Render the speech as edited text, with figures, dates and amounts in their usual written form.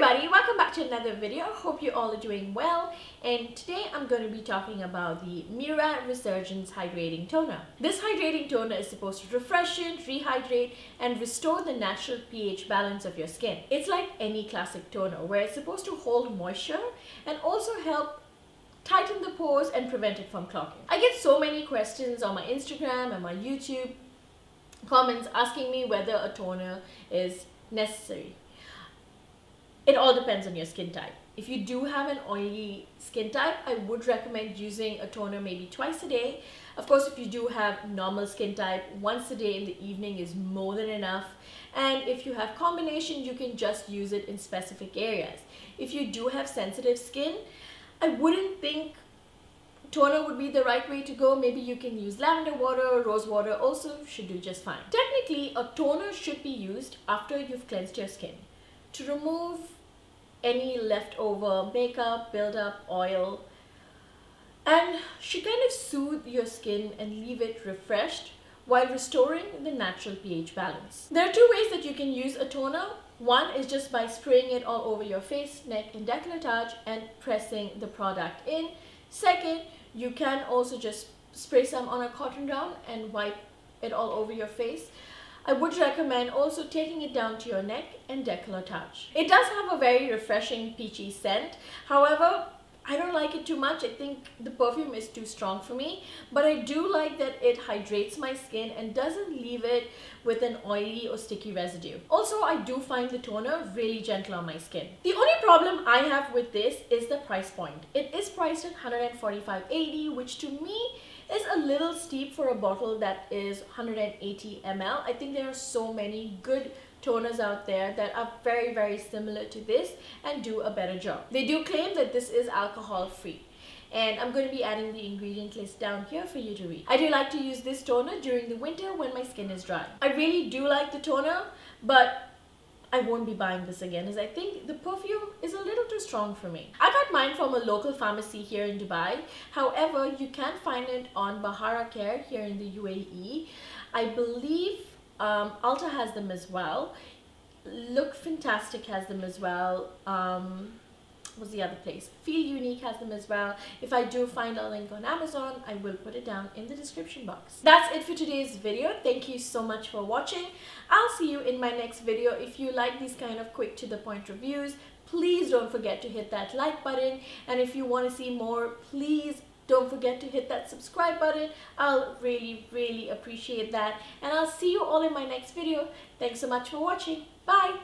everybody, welcome back to another video. Hope you all are doing well, and today I'm going to be talking about the Murad Resurgence Hydrating Toner. This hydrating toner is supposed to refreshen, rehydrate and restore the natural pH balance of your skin. It's like any classic toner where it's supposed to hold moisture and also help tighten the pores and prevent it from clogging. I get so many questions on my Instagram and my YouTube comments asking me whether a toner is necessary. It all depends on your skin type. If you do have an oily skin type, I would recommend using a toner maybe twice a day. Of course, if you do have normal skin type, once a day in the evening is more than enough. And if you have combination, you can just use it in specific areas. If you do have sensitive skin, I wouldn't think toner would be the right way to go. Maybe you can use lavender water, rose water also should do just fine. Technically, a toner should be used after you've cleansed your skin to remove any leftover makeup, build-up, oil, and should kind of soothe your skin and leave it refreshed while restoring the natural pH balance. There are two ways that you can use a toner. One is just by spraying it all over your face, neck and décolletage and pressing the product in. Second, you can also just spray some on a cotton round and wipe it all over your face. I would recommend also taking it down to your neck and décolletage. It does have a very refreshing peachy scent. However, I don't like it too much. I think the perfume is too strong for me, but I do like that it hydrates my skin and doesn't leave it with an oily or sticky residue. Also, I do find the toner really gentle on my skin. The only problem I have with this is the price point. It is priced at $145.80, which to me is a little steep for a bottle that is 180 ml. I think there are so many good toners out there that are very similar to this and do a better job. They do claim that this is alcohol free, and I'm going to be adding the ingredient list down here for you to read. I do like to use this toner during the winter when my skin is dry. I really do like the toner, but I won't be buying this again as I think the perfume is a little too strong for me. I got mine from a local pharmacy here in Dubai. However, you can find it on Bahara Care here in the UAE. I believe Ulta has them as well. Look Fantastic has them as well. What's the other place? Feel Unique has them as well. If I do find a link on Amazon, I will put it down in the description box. That's it for today's video. Thank you so much for watching. I'll see you in my next video. If you like these kind of quick to the point reviews, please don't forget to hit that like button. And if you want to see more, please don't forget to hit that subscribe button. I'll really appreciate that. And I'll see you all in my next video. Thanks so much for watching. Bye.